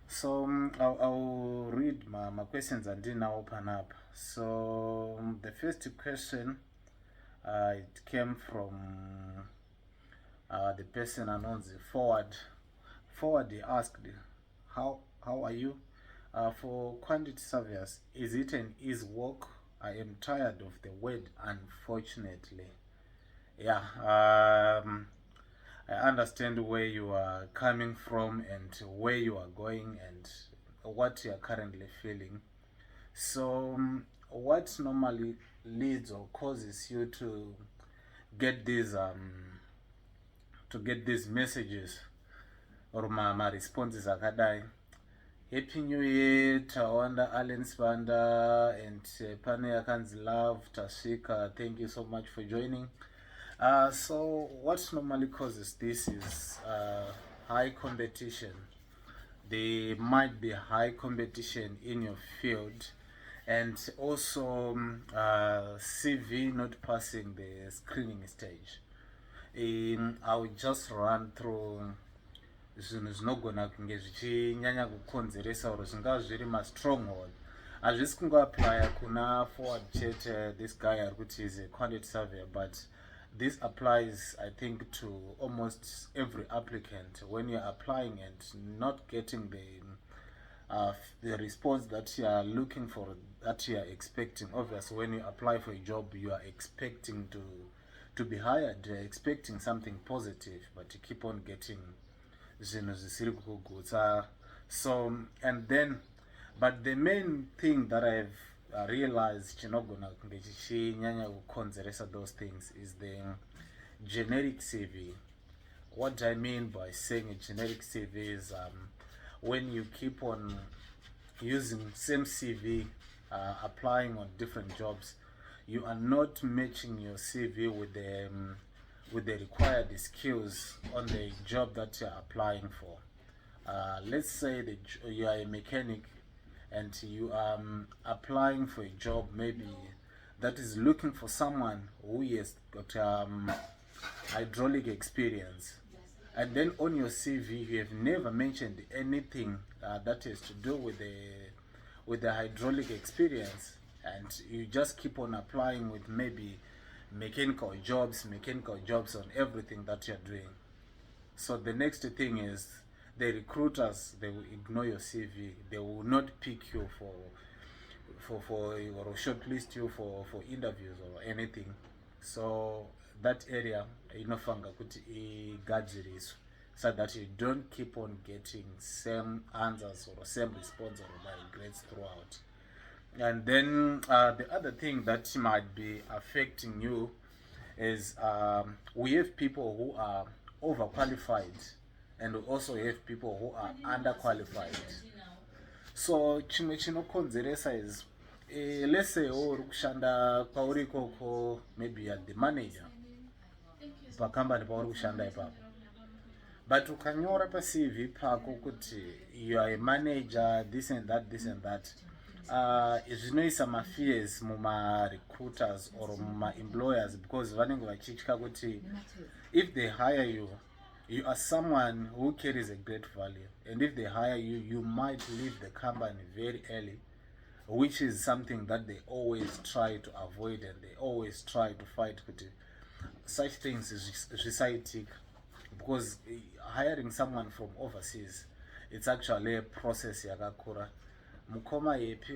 So I'll read my questions and then I'll open up. So the first question, it came from the person announced forward he asked, how are you? For quantity surveyors, is it an easy work? I am tired of the word unfortunately. Yeah, I understand where you are coming from and where you are going and what you are currently feeling. So, what normally leads or causes you get these messages or my responses akadai? Happy New Year, Tawanda Allen Spanda and pane yakanzi love Tashika. Thank you so much for joining. So what normally causes this is high competition. There might be high competition in your field, and also CV not passing the screening stage. I will just run through zvinhu zvinogona kunge zvichinyanya kukonzeresa oro zvingava zviri mastronghold. Hazvisi kungoaplya kuna forward chete this guy ari kuti is a quantity surveyor, but this applies I think to almost every applicant. When you're applying and not getting the response that you are looking for, that you are expecting. Obviously when you apply for a job you are expecting to be hired, you're expecting something positive, but you keep on getting zvinhu zvisiri kukugutsa. So and then, but the main thing that I've realized chinogona kunge chichinyanya kukonzeresa those things is the generic CV. What I mean by saying a generic CV is when you keep on using same CV, applying on different jobs, you are not matching your CV with the required skills on the job that you're applying for. Let's say that you are a mechanic and you are applying for a job maybe that is looking for someone who has got hydraulic experience, and then on your CV you have never mentioned anything that has to do with the hydraulic experience, and you just keep on applying with maybe mechanical jobs on everything that you're doing. So the next thing is the recruiters, they will ignore your CV. They will not pick you for or shortlist you for interviews or anything. So that area inofanga kuti igadziriswe so that you don't keep on getting same answers or same response or grades throughout. And then the other thing that might be affecting you is we have people who are overqualified and we also have people who are underqualified. So chimwe chinokonzeresa is let's say uri kushanda kwauri ikoko, maybe you're the manager pakambani pauri kushanda ipapo, but ukanyora paCV pako kuti you are a manager this and that, zvinoisa mafears muma-recruiters or muma-employers, because vanenge vachitya kuti if they hire you, you are someone who carries a great value, and if they hire you, you might leave the company very early, which is something that they always try to avoid, and they always try to fight kuti such things zvisaitika, because hiring someone from overseas, it's actually a process yakakura. Mukoma yepi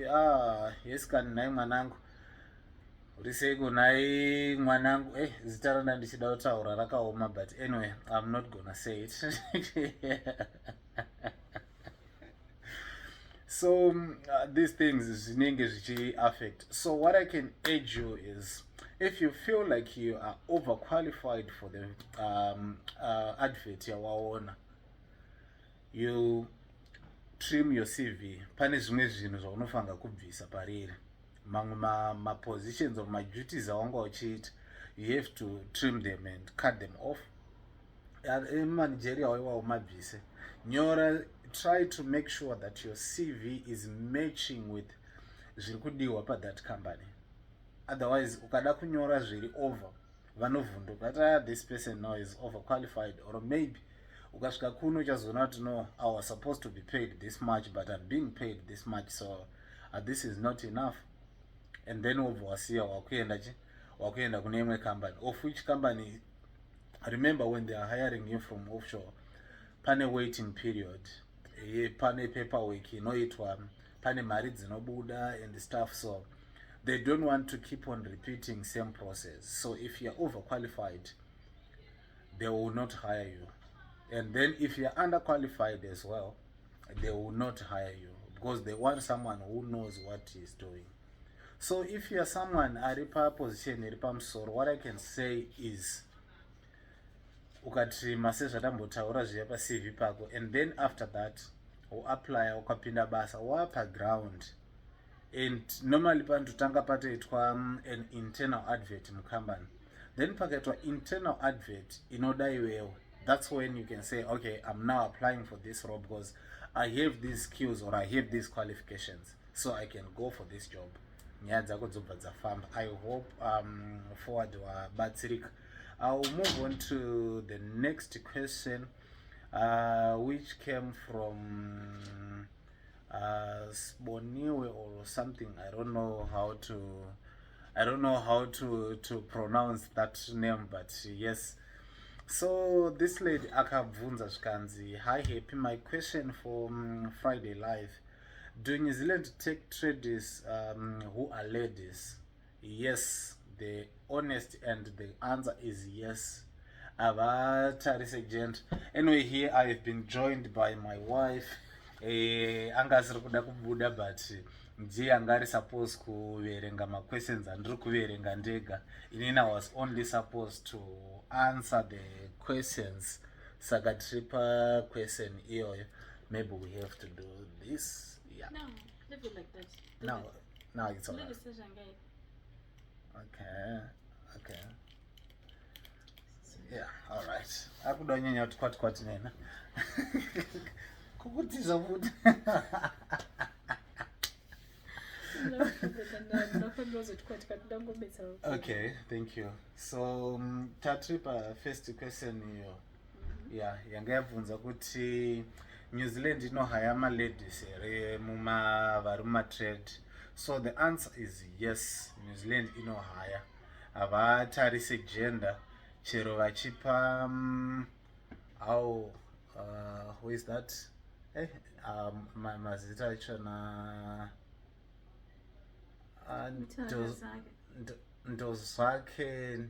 yes kani nai mwanangu uriseko nai mwanangu zita randa ndichida kutaura rakaoma, but anyway I'm not gonna say it. So these things zvinenge zvichi affect. So what I can urge you is, if you feel like you are overqualified for the advert yawaona, you trim your CV. Pane zvimwe zvinhu zvaunofanga kubvisa pariri, mamwe ma-positions or ma-duties awanga uchiita, you have to trim them and cut them off. Managerial iwawo mabvise. Nyora, try to make sure that your CV is matching with zviri kudiwa that company. Otherwise ukada kunyora zviri over, vanovhunduka kuti this person now is overqualified, or maybe ukasvika kuno uchazoona kuti no, I was supposed to be paid this much but I'm being paid this much, so this is not enough. And then wobva wasiya wakuenda kune imwe company, of which company, remember when they are hiring you from offshore, pane waiting period, pane paperwork inoitwa, pane mari dzinobuda and stuff, so they don't want to keep on repeating same process. So if you're overqualified, they will not hire you. And then if you're underqualified as well, they will not hire you because they want someone who knows what he's doing. So if you're someone aripa position iripa musoro, what I can say is ukatrima sezvatambotaura zviya paCV pako, and then after that uapply ukapinda basa wapa ground, and normally panotanga patoitwa an internal advert mucompany, then pakaitwa internal advert inoda iwewe. That's when you can say, okay, I'm now applying for this role because I have these skills or I have these qualifications, so I can go for this job. I hope forward wabatsirika. I'll move on to the next question, which came from Sponiwe or something. I don't know how to pronounce that name, but yes. So this lady akabvunza zvikanzi, hi Happy, my question for Friday Live, do New Zealand take traders who are ladies? Yes, the honest and the answer is yes. Avatarise gent. Anyway, here I have been joined by my wife. Angasiri kuda kubuda, but ndiye angari supposed kuverenga ma questions andiri kuverenga ndega. Inini I was only supposed to answer the questions. Saka tripa question iyoyo. Maybe we have to do this. Yeah. No, leave it like that. No, it's alright. Okay. Yeah, alright. Akudonyenya kuti kwati nena. Kukutiza futhi. Okay, thank you. So tatripa first question iyo. Yeah, yanga yabvunza kuti New Zealand inohire ma ladies ere varuma trade. So the answer is yes, New Zealand inohire. Avatarise gender chero vachipa who is that? Mazita achona Ndozake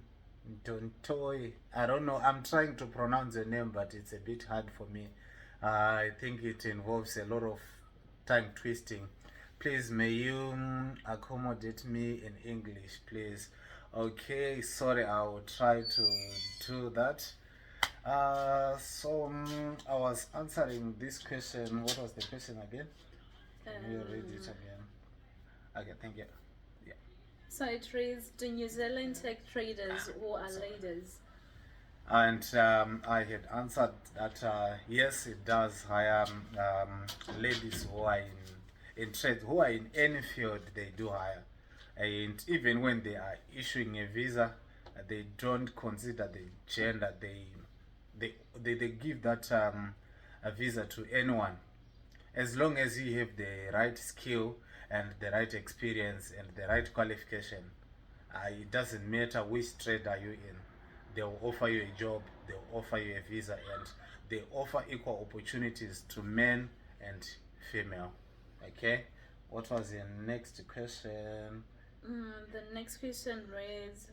Ntontoi. I don't know. I'm trying to pronounce the name, but it's a bit hard for me. I think it involves a lot of tongue twisting. Please, may you accommodate me in English, please. Okay, sorry, I will try to do that. So I was answering this question. What was the question again? Can you read it again? Okay, thank you. Yeah. So it reads, do New Zealand take traders who are ladies? And I had answered that yes, it does hire ladies who are in trade, who are in any field, they do hire. And even when they are issuing a visa, they don't consider the gender. They give that a visa to anyone, as long as you have the right skill and the right experience and the right qualification. It doesn't matter which trade are you in. They will offer you a job, they will offer you a visa, and they offer equal opportunities to men and female. Okay, what was the next question? The next question reads,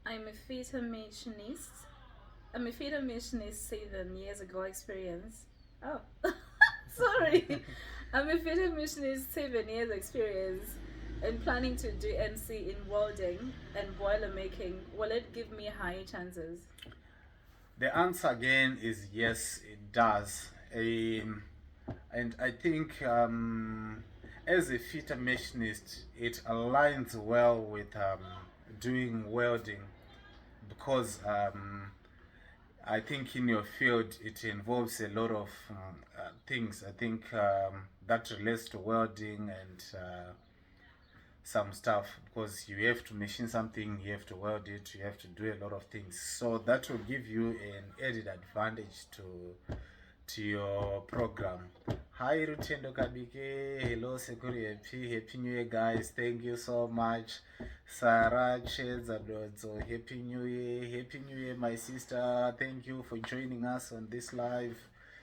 I'm a theater machinist. I'm a theater machinist 7 years ago experience. Oh, sorry. I'm a theater machinist 7 years experience and planning to do NC in welding and boiler making. Will it give me higher chances? The answer again is yes, it does. And I think as a fitter machinist, it aligns well with doing welding, because I think in your field it involves a lot of things. I think that relates to welding, and some stuff, because you have to machine something, you have to weld it, you have to do a lot of things. So that will give you an added advantage to your program. Hi Rutendo Kabike, hello Sekuri Happy, Happy New Year guys, thank you so much. Sarah Chezadodzo, Happy New Year, Happy New Year my sister, thank you for joining us on this live.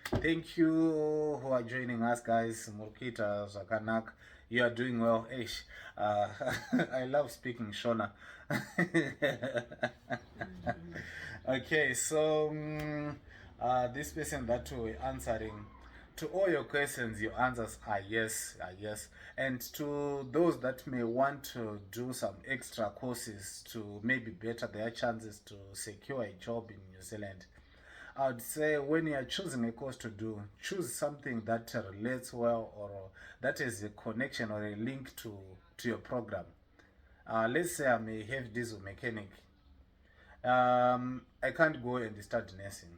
Thank you who are joining us guys, Murkita, Zakanak, you are doing well. Ish. I love speaking Shona. Okay, so this person that we're answering, to all your questions, your answers are yes, and to those that may want to do some extra courses to maybe better their chances to secure a job in New Zealand, I'd say when you are choosing a course to do, choose something that relates well, or that is a connection or a link to your program. Let's say I'm a heavy diesel mechanic. I can't go and start nursing,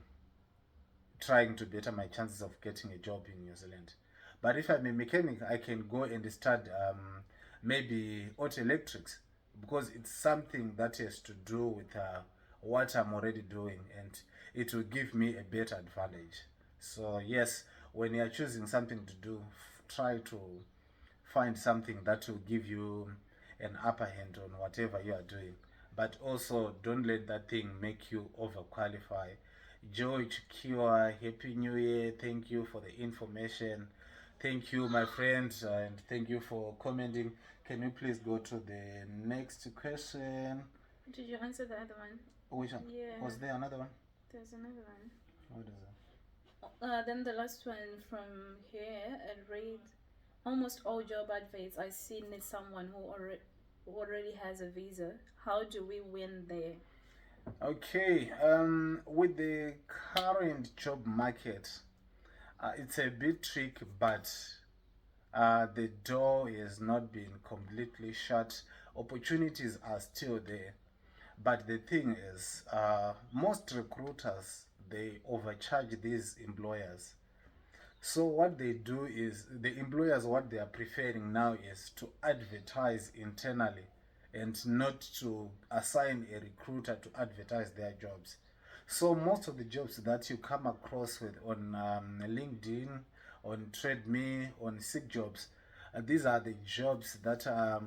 trying to better my chances of getting a job in New Zealand. But if I'm a mechanic, I can go and start maybe auto electrics, because it's something that has to do with what I'm already doing, and it will give me a better advantage. So yes, when you're choosing something to do, try to find something that will give you an upper hand on whatever you are doing. But also, don't let that thing make you overqualify. George Kiwa, Happy New Year. Thank you for the information. Thank you, my friends, and thank you for commenting. Can you please go to the next question? Did you answer the other one? Which one? Yeah. Was there another one? There's another one. What is it? Then the last one from here, it reads, almost all job adverts I see need someone who already has a visa. How do we win there? Okay, with the current job market, it's a bit tricky, but the door has not been completely shut. Opportunities are still there. But the thing is, most recruiters, they overcharge these employers. So what they do is, the employers, what they are preferring now is to advertise internally and not to assign a recruiter to advertise their jobs. So most of the jobs that you come across with on LinkedIn, on TradeMe, on Seek Jobs, these are the jobs that are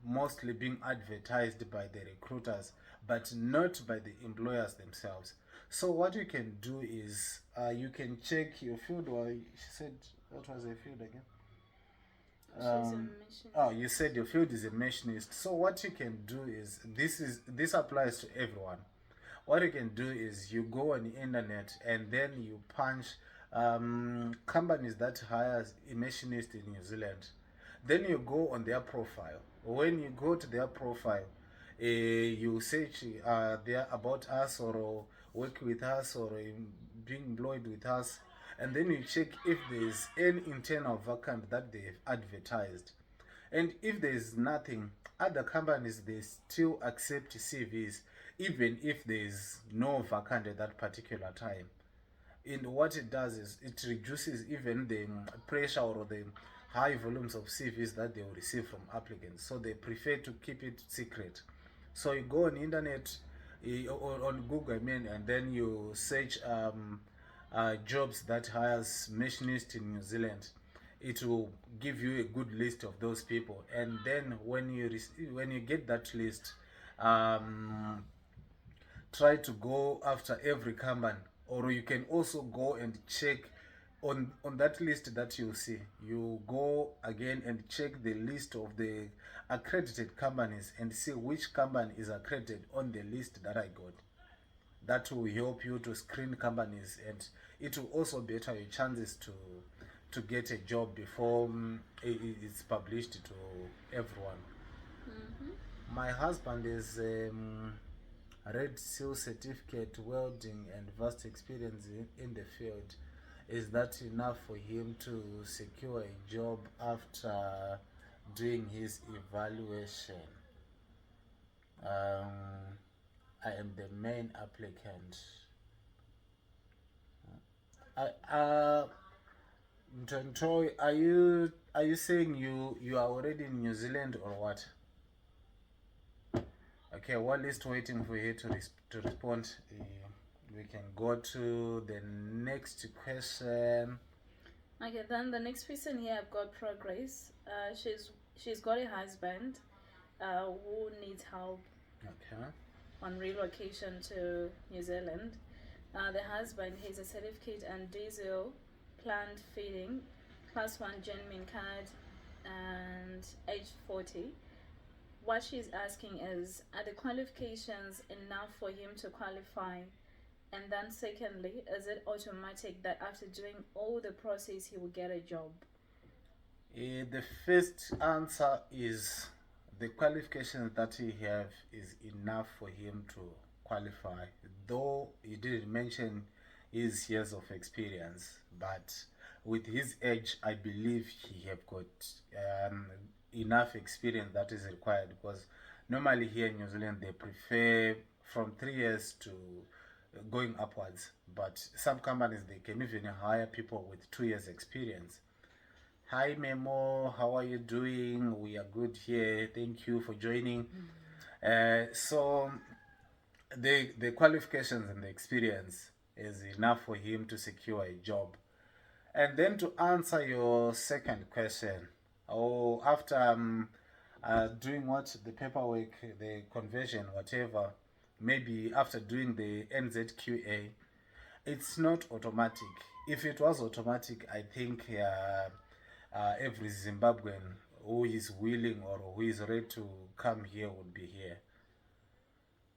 mostly being advertised by the recruiters, but not by the employers themselves. So what you can do is you can check your field. Or she said, what was the field again? She's a Oh, missionary. you said your field is a machinist. So what you can do is, this applies to everyone. What you can do is you go on the internet and then you punch companies that hires a machinist in New Zealand. Then you go on their profile. When you go to their profile, you search their about us, or work with us, or being employed with us, and then you check if there is any internal vacant that they've advertised. And if there is nothing, other companies, they still accept CVs even if there is no vacant at that particular time. And what it does is it reduces even the pressure or the high volumes of CVs that they will receive from applicants. So they prefer to keep it secret. So you go on the internet, or on Google, I mean, and then you search jobs that hires machinists in New Zealand. It will give you a good list of those people, and then when you get that list, um, try to go after every company. Or you can also go and check on that list that you see. You go again and check the list of the accredited companies and see which company is accredited on the list that I got. That will help you to screen companies, and it will also better your chances to get a job before it's published to everyone. Mm-hmm. My husband is Red Seal certificate, welding, and vast experience in the field. Is that enough for him to secure a job after doing his evaluation? Um, I am the main applicant. I, Troy, are you saying you are already in New Zealand or what? Okay, while he's waiting for you to respond, we can go to the next question. Okay, then the next person here I've got Progress. She's got a husband who needs help Okay. on relocation to New Zealand. The husband has a certificate and diesel plant feeding, class 1 genuine card, and age 40. What she's asking is, are the qualifications enough for him to qualify? And then secondly, is it automatic that after doing all the process he will get a job? The first answer is the qualifications that he have is enough for him to qualify. Though he didn't mention his years of experience, but with his age, I believe he have got um, enough experience that is required, because normally here in New Zealand they prefer from 3 years to going upwards, but some companies they can even hire people with 2 years experience. Hi Memo, how are you doing? We are good here. Thank you for joining. So the qualifications and the experience is enough for him to secure a job. And then to answer your second question, after doing what the paperwork, the conversion, whatever, maybe after doing the NZQA, it's not automatic. If it was automatic, I think every Zimbabwean who is willing or who is ready to come here would be here.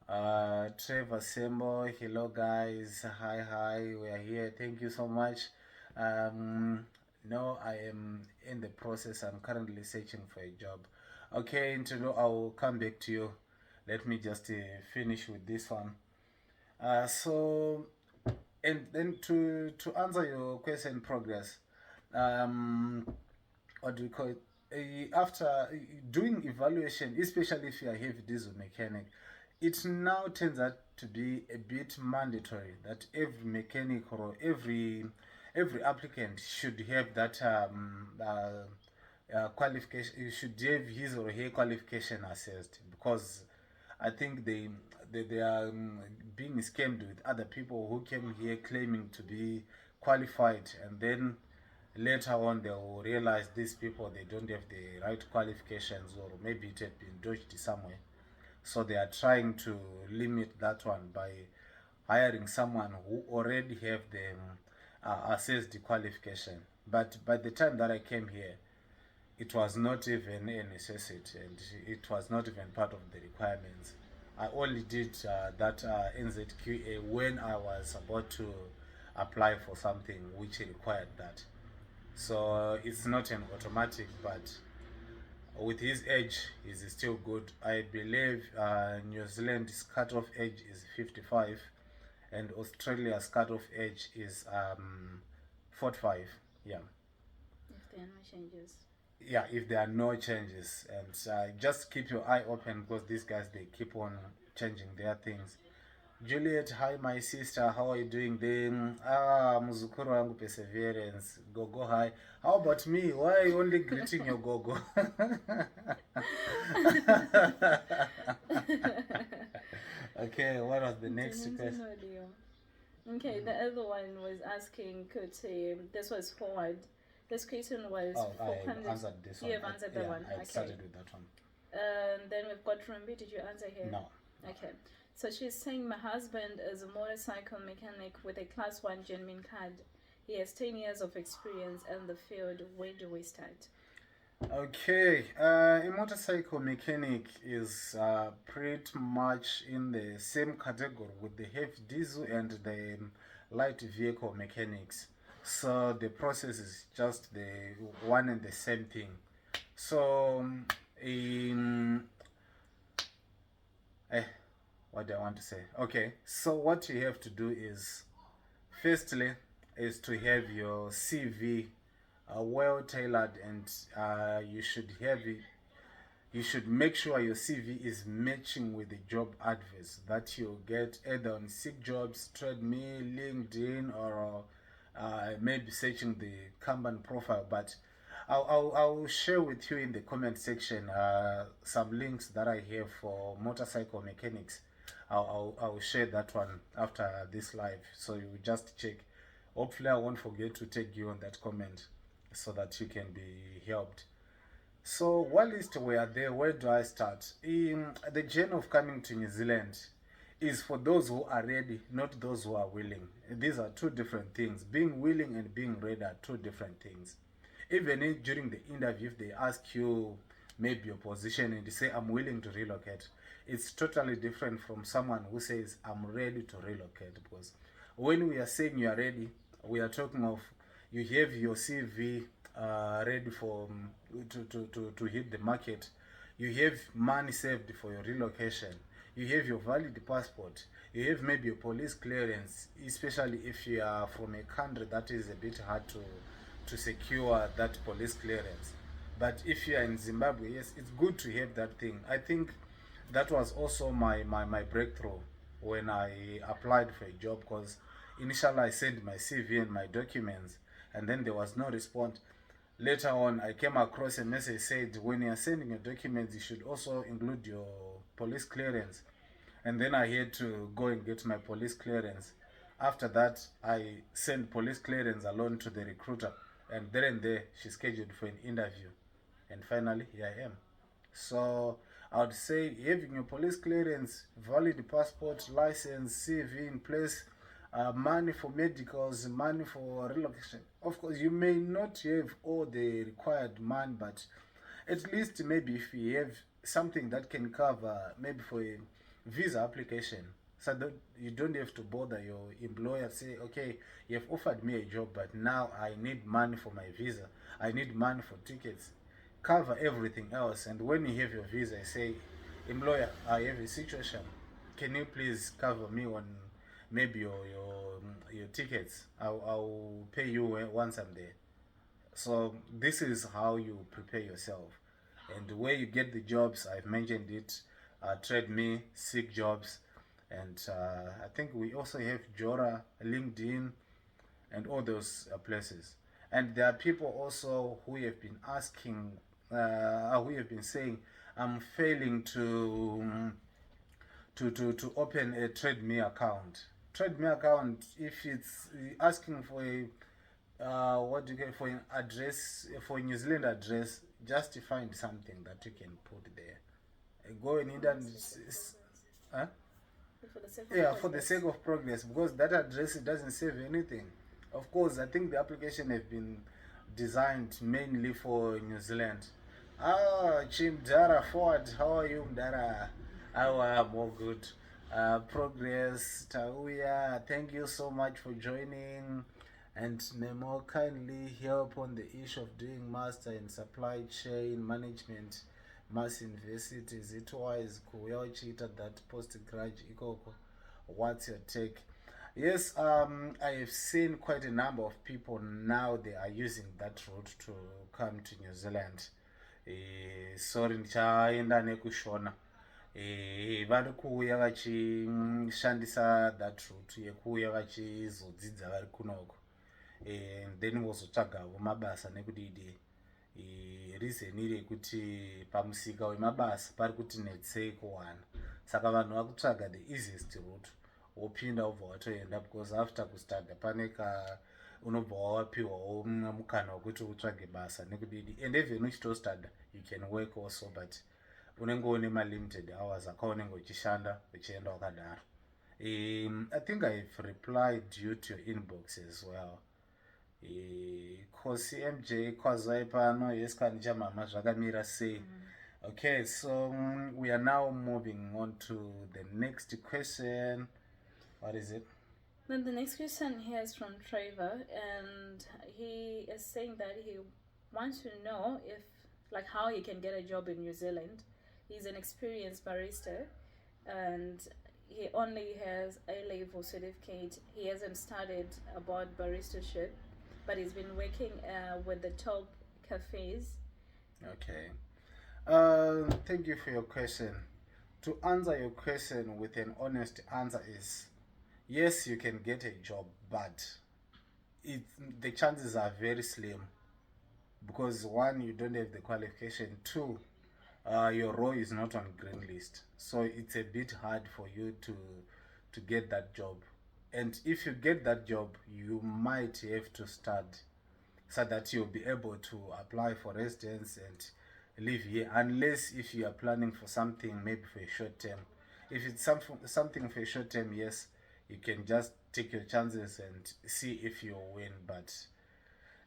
Trevor Sembo, hello guys, hi, we are here. Thank you so much. No, I am in the process. I'm currently searching for a job. Okay, Ntilo, I will come back to you. Let me just finish with this one. And then to answer your question, Progress. What do we call it? After doing evaluation, especially if you are a heavy diesel mechanic, it now turns out to be a bit mandatory that every mechanic or every applicant should have that qualification. You should have his or her qualification assessed, because I think they are being scammed with other people who came here claiming to be qualified, and then later on they will realize these people they don't have the right qualifications, or maybe it had been dodged somewhere. So they are trying to limit that one by hiring someone who already have the assessed qualification. But by the time that I came here, it was not even a necessity, and it was not even part of the requirements. I only did that NZQA when I was about to apply for something which required that. So it's not an automatic, but with his age, he's still good. I believe New Zealand's cutoff age is 55, and Australia's cutoff age is 45. Yeah. If there are no changes. Yeah, if there are no changes, and just keep your eye open, because these guys they keep on changing their things. Juliet, hi my sister, how are you doing? Then muzukuru wangu Perseverance, Gogo, hi. How about me? Why are you only greeting your Gogo? Okay, what was the next question? Okay, the other one was asking, could this was forward. This question was I answered this one. You have answered that one. I started with that one. Then we've got Rumbi. Did you answer here? No. Okay. So she's saying, my husband is a motorcycle mechanic with a class 1 genuine card. He has 10 years of experience in the field. Where do we start? Okay, a motorcycle mechanic is pretty much in the same category with the heavy diesel and the light vehicle mechanics. So the process is just the one and the same thing. So in what do I want to say? Okay, so what you have to do is, firstly, is to have your CV well tailored, and you should have it. You should make sure your CV is matching with the job adverts that you get either on Seek Jobs, Trade Me, LinkedIn, or maybe searching the Kanban profile, but I'll share with you in the comment section some links that I have for motorcycle mechanics. I'll share that one after this live, so you just check. Hopefully, I won't forget to tag you on that comment so that you can be helped. So, while we are there, where do I start? In the journey of coming to New Zealand is for those who are ready, not those who are willing. These are two different things. Being willing and being ready are two different things. Even if during the interview, if they ask you maybe your position and you say, I'm willing to relocate, it's totally different from someone who says, I'm ready to relocate. Because when we are saying you are ready, we are talking of you have your CV ready for to hit the market. You have money saved for your relocation. You have your valid passport. You have maybe a police clearance, especially if you are from a country that is a bit hard to secure that police clearance. But if you are in Zimbabwe, yes, it's good to have that thing. I think that was also my breakthrough when I applied for a job, because initially I sent my CV and my documents and then there was no response. Later on, I came across a message said when you are sending your documents, you should also include your police clearance. And then I had to go and get my police clearance. After that, I sent police clearance alone to the recruiter, and there and there, she scheduled for an interview. And finally, here I am. So I would say having your police clearance, valid passport, license, CV in place, money for medicals, money for relocation. Of course, you may not have all the required money, but at least maybe if you have something that can cover maybe for a visa application, so that you don't have to bother your employer, say, okay, you have offered me a job, but now I need money for my visa, I need money for tickets. Cover everything else, and when you have your visa, say, employer, I have a situation, can you please cover me on maybe your tickets? I'll pay you once I'm there. So this is how you prepare yourself. And where you get the jobs, I've mentioned it, trade me, seek jobs, and I think we also have Jora, LinkedIn, and all those places. And there are people also who have been asking, who have been saying, I'm failing to open a trade me account. Trade me account, if it's asking for a what do you get for an address, for a New Zealand address, just find something that you can put there. Go and huh? For the sake of Yeah, for the progress. sake of progress, because that address, it doesn't save anything. Of course, I think the application have been designed mainly for New Zealand. Ah, Chim Dara Ford, how are you, Dara? How are more good? Progress, Tauya, thank you so much for joining. And may more kindly help on the issue of doing master in supply chain management, mass universities. It was kuyaochita that postgrad ikoko. What's your take? Yes, I have seen quite a number of people now they are using that route to come to New Zealand. Sorry ndichaenda nekushona. Vari kuuya vachishandisa that route yekuuya vachizodzidza vari kunoko. And then vozotsvagawo mabasa nekudidi. Reason iri yekuti pamusika wemabasa pari kuti netsei kuwana, saka vanhu vakutsvaga the easiest route, wopinda wobva watoenda, because after kustada pane ka unobva wapiwawo mukana wekuti utsvage basa nekudidi. And even uchitostada you can work also, but unenge une malimited hours akaunenge uchishanda uchienda wakadaro. I think I've replied you to your inbox as well. Kosi MJ kwazai pano, yes kanija mama zvakamira sei. Okay, so we are now moving on to the next question. What is it? Then the next question here is from Trevor, and he is saying that he wants to know if, like, how he can get a job in New Zealand. He's an experienced barista, and he only has A-level certificate. He hasn't studied about baristaship, but he's been working with the top cafes. Okay. Thank you for your question. To answer your question with an honest answer is, yes, you can get a job, but the chances are very slim because one, you don't have the qualification. Two, your role is not on green list, so it's a bit hard for you to get that job. And if you get that job, you might have to start so that you'll be able to apply for residence and live here, unless if you are planning for something maybe for a short term. If it's something for a short term, yes, you can just take your chances and see if you win, but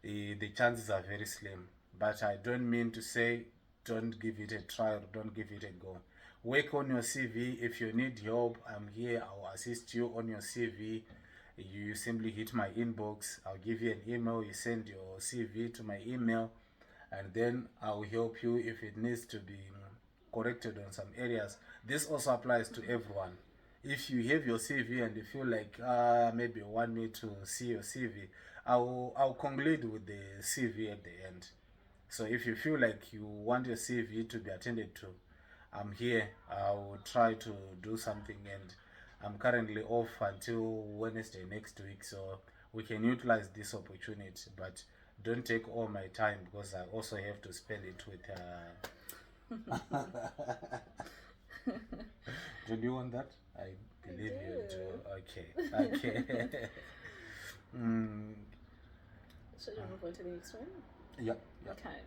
the chances are very slim. But I don't mean to say don't give it a try or don't give it a go. Work on your CV. If you need help, I'm here. I'll assist you on your CV. You simply hit my inbox. I'll give you an email. You send your CV to my email, and then I'll help you if it needs to be corrected on some areas. This also applies to everyone. If you have your CV and you feel like maybe you want me to see your CV, I'll conclude with the CV at the end. So if you feel like you want your CV to be attended to, I'm here. I'll try to do something, and I'm currently off until Wednesday next week, so we can utilize this opportunity. But don't take all my time because I also have to spend it with. Do you want that? I believe you do. Okay. Okay. mm, Should we move on to the next one? yeah. Okay.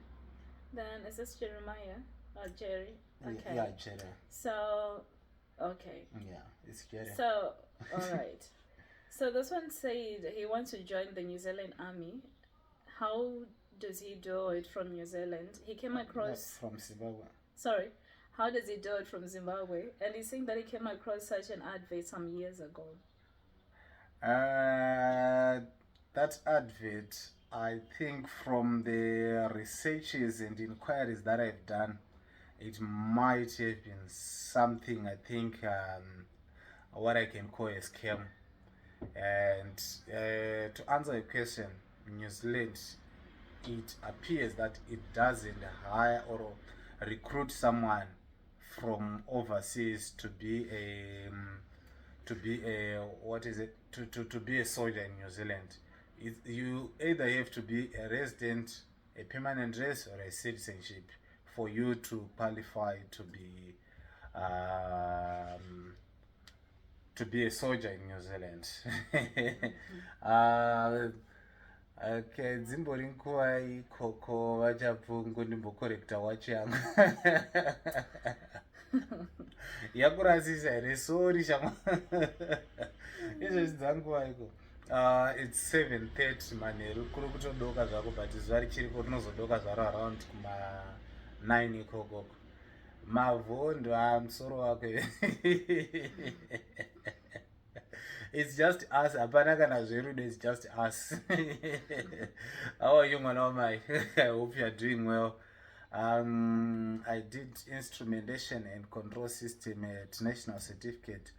Then is this Jeremiah or Jerry? Okay. Yeah, Jerry. So, okay. Yeah, it's Jerry. So, all right. So this one said he wants to join the New Zealand Army. How does he do it from New Zealand? He came across from Zimbabwe. Sorry. How does he do it from Zimbabwe? And he's saying that he came across such an advert some years ago. That advert, I think from the researches and inquiries that I've done, it might have been something, I think, what I can call a scam. And to answer your question, New Zealand, it appears that it doesn't hire or recruit someone from overseas to be a what is it to be a soldier in New Zealand. You either have to be a resident, a permanent resident, or a citizenship for you to qualify to be a soldier in New Zealand. Okay, dzimbori nguva ikoko vachabvungu ndimbokorekta wachi yangu yakurasisa here sori shama izvezvi dzanguva iko it's 7:30 manheru kuri kutodoka zvako but zuva richiriko rinozodoka zvaro around kuma 9 ikokoko mavhondo musoro wako it's just us hapana kana zverudo, it's just us. How are you, mwana wamai? I hope you are doing well. I did instrumentation and control system at national certificate.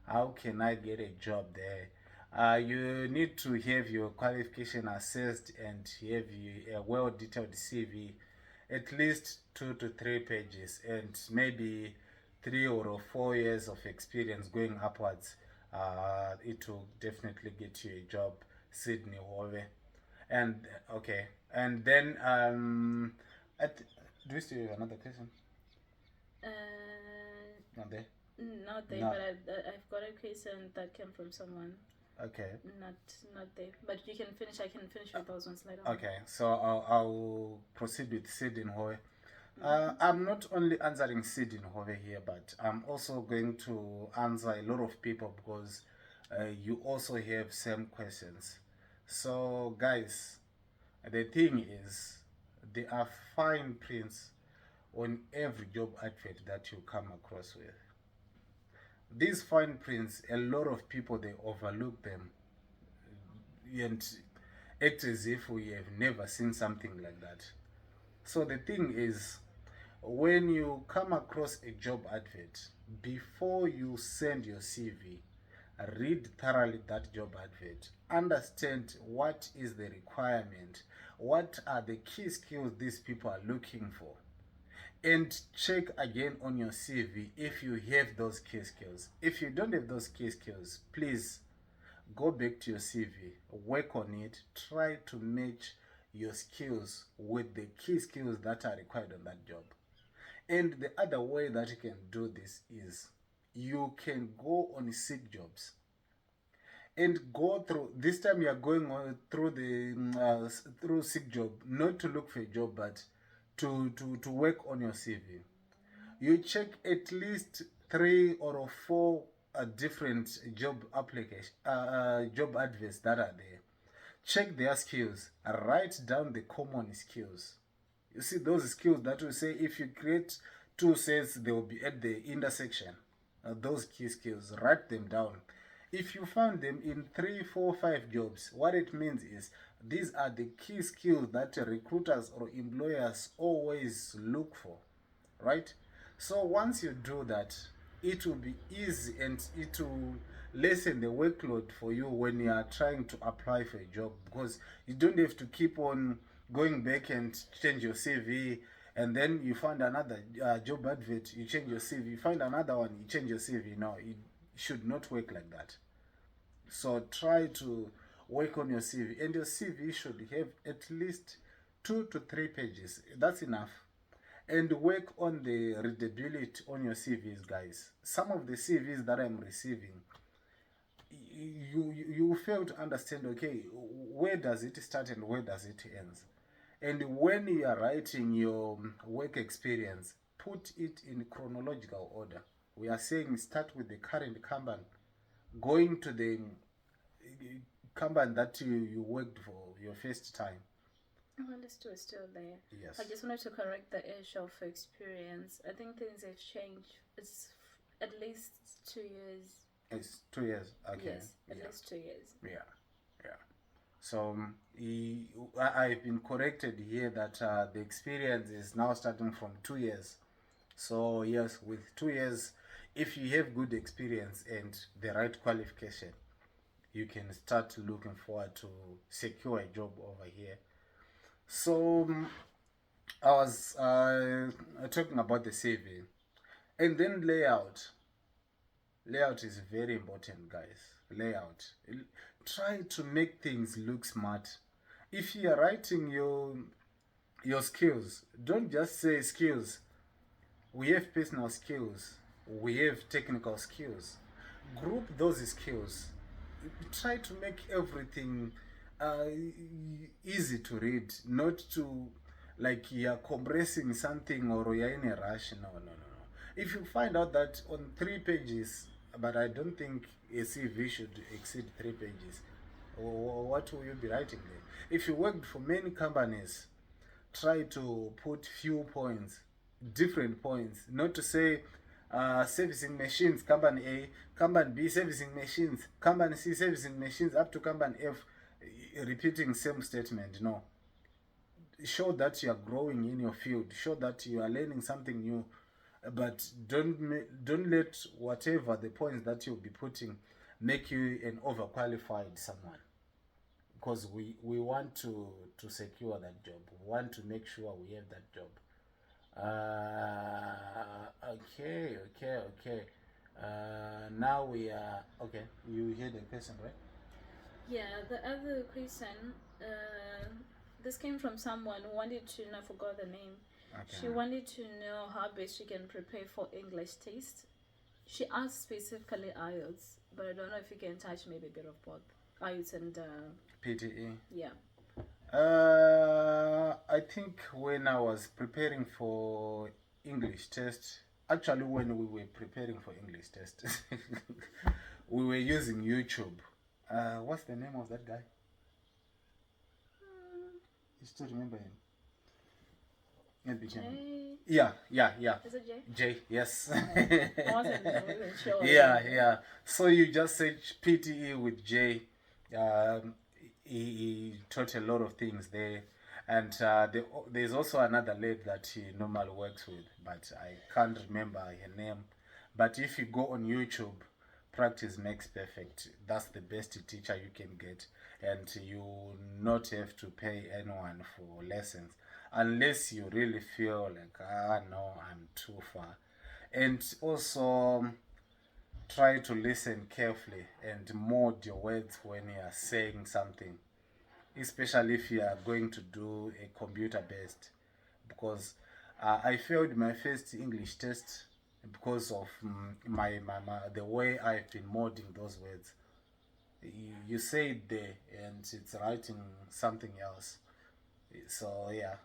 How can I get a job there? You need to have your qualification assessed and have a well detailed CV, at least 2 to 3 pages, and maybe 3 or 4 years of experience going upwards. It will definitely get you a job, Sydney Hove. And okay, and then do you still have another question? Not there. Not there, no. But I've got a question that came from someone. Okay. Not there, but you can finish. I can finish with those ones later. Okay, so I'll proceed with Sydney Hove. I'm not only answering Sid over here, but I'm also going to answer a lot of people because you also have same questions. So guys, the thing is, there are fine prints on every job advert that you come across with. These fine prints, a lot of people, they overlook them and act as if we have never seen something like that. So the thing is, when you come across a job advert, before you send your CV, read thoroughly that job advert. Understand what is the requirement, what are the key skills these people are looking for, and check again on your CV if you have those key skills. If you don't have those key skills, please go back to your CV, work on it, try to match your skills with the key skills that are required on that job. And the other way that you can do this is you can go on seek jobs and go through. This time you are going on through the through seek job, not to look for a job, but to work on your CV. You check at least 3 or 4 different job adverts that are there. Check their skills. Write down the common skills. You see those skills that will say if you create two sets, they will be at the intersection. Those key skills, write them down. If you found them in 3, 4, 5 jobs, what it means is these are the key skills that recruiters or employers always look for, right? So once you do that, it will be easy and it will lessen the workload for you when you are trying to apply for a job, because you don't have to keep on going back and change your CV, and then you find another job advert, you change your CV, you find another one, you change your CV. No, it should not work like that. So try to work on your CV, and your CV should have at least 2 to 3 pages. That's enough. And work on the readability on your CVs, guys. Some of the CVs that I'm receiving, you fail to understand. Okay, where does it start and where does it end? And when you are writing your work experience, put it in chronological order. We are saying start with the current company, going to the company that you worked for your first time. Well, it's still there. Yes. I just wanted to correct the age of experience. I think things have changed. It's at least 2 years. It's 2 years. Okay. Yes, at least 2 years. Yeah. Yeah. So I've been corrected here that the experience is now starting from 2 years. So yes, with 2 years, if you have good experience and the right qualification, you can start looking forward to secure a job over here. So I was talking about the CV, and then layout. Layout is very important, guys. Layout. Try to make things look smart. If you are writing your skills, don't just say skills. We have personal skills. We have technical skills. Group those skills. Try to make everything uh, easy to read, not to like you're compressing something or you're in a rush. No, no, no, no. If you find out that on 3 pages, but I don't think a CV should exceed 3 pages, what will you be writing there? If you worked for many companies, try to put few points, different points, not to say servicing machines, company A, company B servicing machines, company C servicing machines, up to company F, repeating same statement. No. Show that you are growing in your field. Show that you are learning something new, but don't let whatever the points that you'll be putting make you an overqualified someone, because we want to secure that job. We want to make sure we have that job. Okay. Now we are okay. You hear the question, right? Yeah, the other question, this came from someone who wanted to know, I forgot the name. Okay. She wanted to know how best she can prepare for English test. She asked specifically IELTS, but I don't know if you can touch maybe a bit of both IELTS and PTE. yeah. I think when I was preparing for English test, actually when we were preparing for English test, we were using YouTube. What's the name of that guy? You still remember him? Jay? Yeah. Is it Jay? Jay, yes. I wasn't sure. Yeah. So you just search PTE with Jay. He taught a lot of things there. And there's also another lady that he normally works with, but I can't remember her name. But if you go on YouTube, practice makes perfect. That's the best teacher you can get, and you not have to pay anyone for lessons unless you really feel like no, I'm too far. And also try to listen carefully and mold your words when you are saying something, especially if you are going to do a computer based. Because I failed my first English test because of my the way I've been molding those words. You say it there and it's writing something else. So yeah,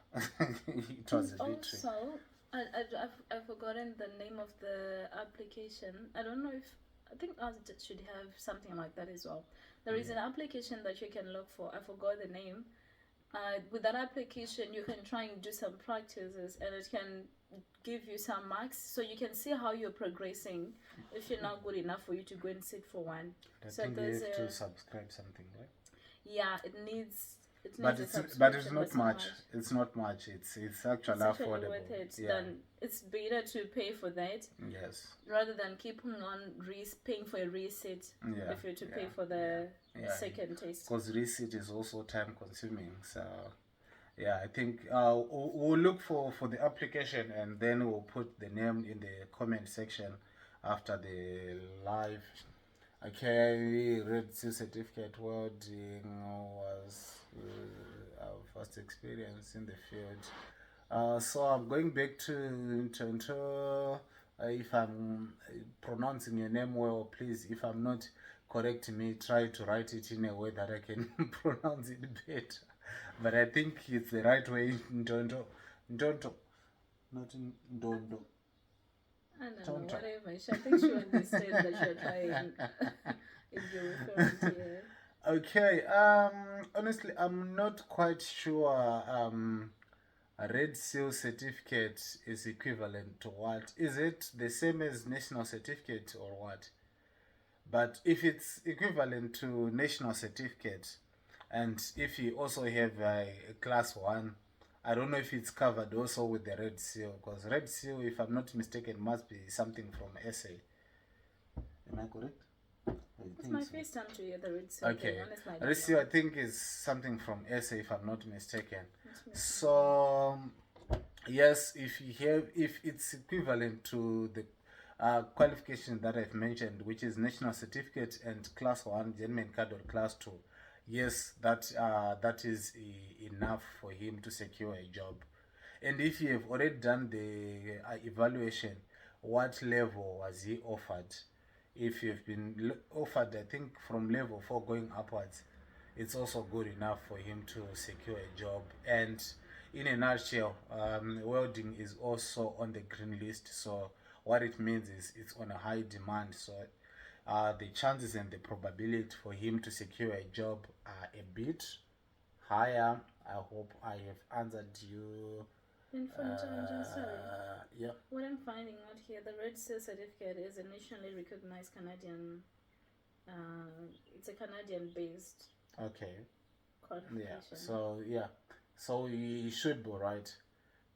it was a bit tricky. Also, I've forgotten the name of the application. I don't know if I think ours should have something like that as well. There is an application that you can look for. I forgot the name. With that application, you can try and do some practices, and it can give you some marks, so you can see how you're progressing. If you're not good enough for you to go and sit for one, I so think you there's have to a subscribe something, right? yeah, it needs But a it's subscription, not not much. It's not much. It's actually It's actually affordable. worth it. Yeah. Then it's better to pay for that Yes. rather than keeping on paying for a receipt Yeah. if you're to pay Yeah. for the Yeah. second test. Because receipt is also time consuming. So yeah, I think we'll look for the application and then we'll put the name in the comment section after the live. Okay, Red Seal certificate welding was our first experience in the field. So I'm going back to Tonto. If I'm pronouncing your name well, please, if I'm not, correct me. Try to write it in a way that I can pronounce it better. But I think it's the right way. Ntonto, Ntonto, not Ndondo. I don't Tonto. know, whatever. I think she understands that you're trying if you're referring to her. Okay. Honestly, I'm not quite sure. A Red Seal certificate is equivalent to what? Is it the same as national certificate or what? But if it's equivalent to national certificate, and if you also have a class one, I don't know if it's covered also with the Red Seal, because Red Seal, if I'm not mistaken, must be something from SA. Am I correct? It's my first time to hear the Red Seal. Okay. Honestly, Red Seal, I think, is something from SA, if I'm not mistaken. That's So yes, if it's equivalent to the qualification that I've mentioned, which is national certificate and class one, German card or class two, yes, that is enough for him to secure a job. And if you have already done the evaluation, what level was he offered? If you've been offered, I think from level 4 going upwards, it's also good enough for him to secure a job. And in a nutshell, welding is also on the green list. So what it means is it's on a high demand. So the chances and the probability for him to secure a job are a bit higher. I hope I have answered you. Yeah. What I'm finding out here, the Red Seal certificate is a nationally recognized Canadian. It's a Canadian-based Okay. qualification. Yeah. So yeah. So you should be right.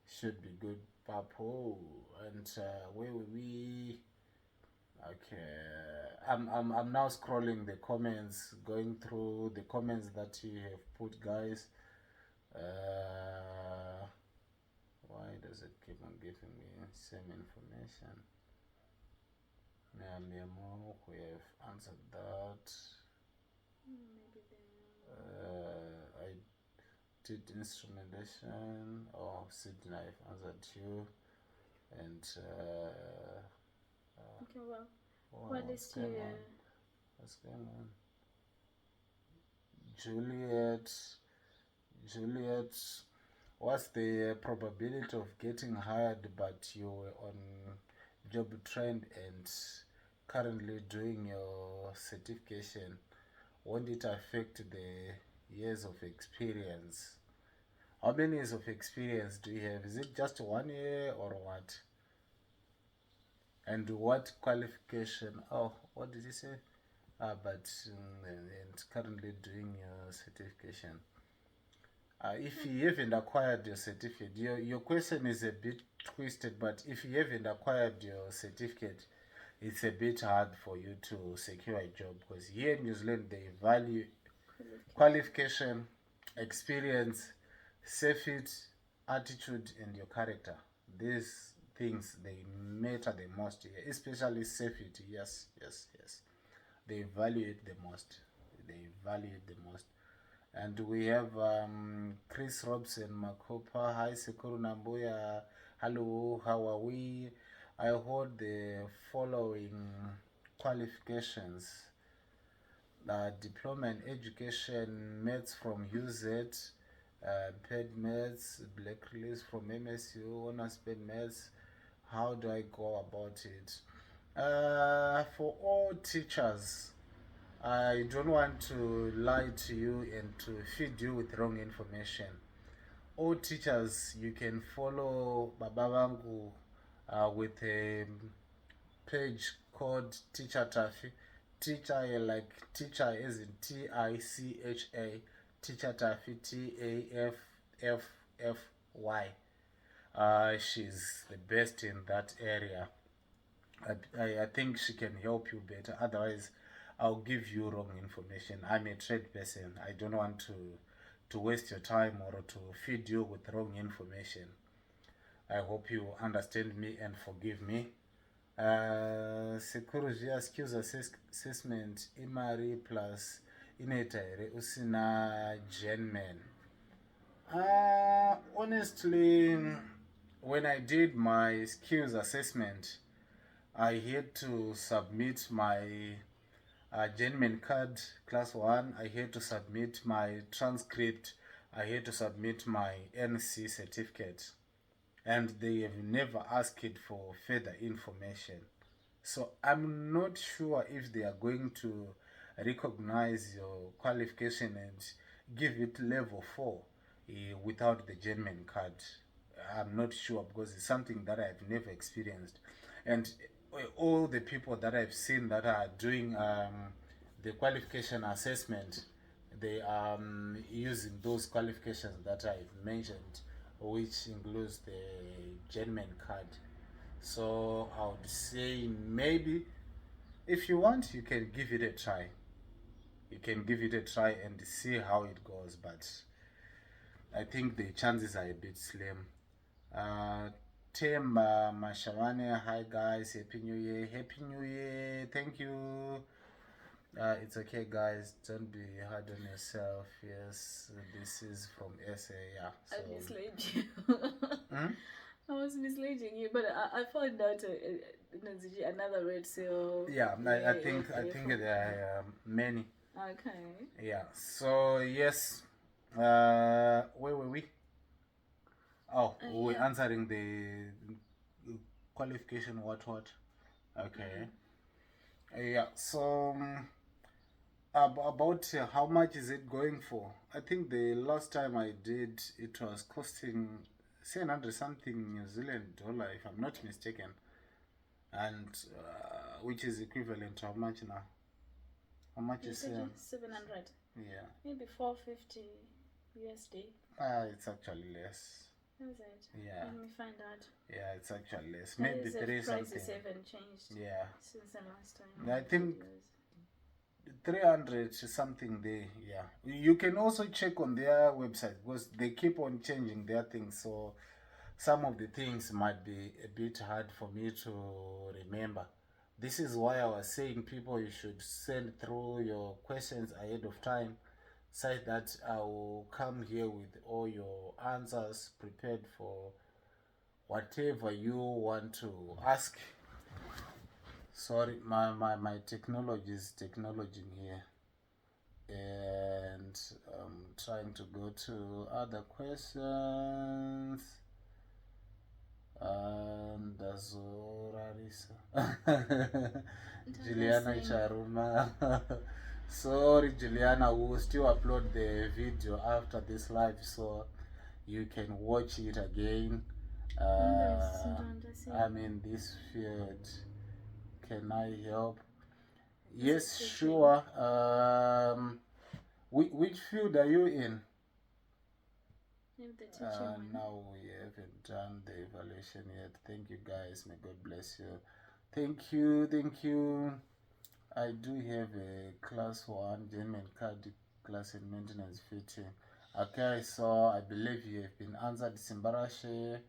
Should be good. Papo. And where were we? Okay. I'm now scrolling the comments, going through the comments that you have put, guys. Why does it keep on giving me same information? Memo, we have answered that. I did instrumentation. Oh, Sydney, I've answered you. And Okay, well, what's going on? What's going on? Juliet, what's the probability of getting hired but you were on job trend and currently doing your certification? Won't it affect the years of experience? How many years of experience do you have? Is it just 1 year or what? And what qualification? Oh, what did you say? But and currently doing your certification. If you haven't acquired your certificate, your question is a bit twisted, but if you haven't acquired your certificate, it's a bit hard for you to secure a job, because here in New Zealand they value qualification, experience, fit, attitude, and your character. These things they matter the most here, especially safety. Yes, yes, yes. They value it the most. They value it the most. And we have Chris Robson Makopa. Hi, Sekuru Nambuya. Hello, how are we? I hold the following qualifications: diploma in education, maths from UZ, paid maths, black release from MSU, honors paid maths. How do I go about it? For all teachers, I don't want to lie to you and to feed you with wrong information. All teachers, you can follow Baba Wangu with a page called Teacher Taffy. Teacher like teacher as in TICHA. Teacher Taffy TAFFY. She's the best in that area. I think she can help you better. Otherwise, I'll give you wrong information. I'm a trade person. I don't want to waste your time or to feed you with wrong information. I hope you understand me and forgive me. Security skills assessment imari plus inoita here usina genman. Honestly, when I did my skills assessment, I had to submit my Genman card class 1. I had to submit my transcript. I had to submit my NC certificate. And they have never asked for further information. So I'm not sure if they are going to recognize your qualification and give it level 4 without the German card. I'm not sure because it's something that I've never experienced. And all the people that I've seen that are doing the qualification assessment, they are using those qualifications that I've mentioned, which includes the German card. So I would say maybe if you want, you can give it a try. You can give it a try and see how it goes, but I think the chances are a bit slim. Temba Mashawane, hi guys, Happy New Year, Happy New Year, thank you. It's okay, guys, don't be hard on yourself. Yes, this is from SA, yeah. So. I misled you. I was misleading you, but I found out another red seal. Yeah, I think there are many. Okay. Yeah. So yes, where were we? Oh, we're Yeah. answering the qualification. What? Okay. Yeah. So about how much is it going for? I think the last time I did it was costing 700 something New Zealand dollar, if I'm not mistaken, and which is equivalent to how much now? How much is 700? Yeah. Maybe 450 USD. It's actually less. Is it? Yeah. Let me find out. Yeah, it's actually less. Maybe 3 something. Prices haven't changed. Yeah. Since the last time. I think 300 something there. Yeah. You can also check on their website because they keep on changing their things. So some of the things might be a bit hard for me to remember. This is why I was saying people, you should send through your questions ahead of time, so that I will come here with all your answers prepared for whatever you want to ask. Sorry, my technology is technologing here, and I'm trying to go to other questions. And Juliana Charuma. Sorry, Juliana, we will still upload the video after this live, so you can watch it again. I'm in this field. Can I help? Yes, sure. Which field are you in? Now we haven't done the evaluation yet. Thank you, guys. May God bless you. Thank you. I do have a class 1 German card class in maintenance fitting. Okay, so I believe you have been answered. Simbarashe.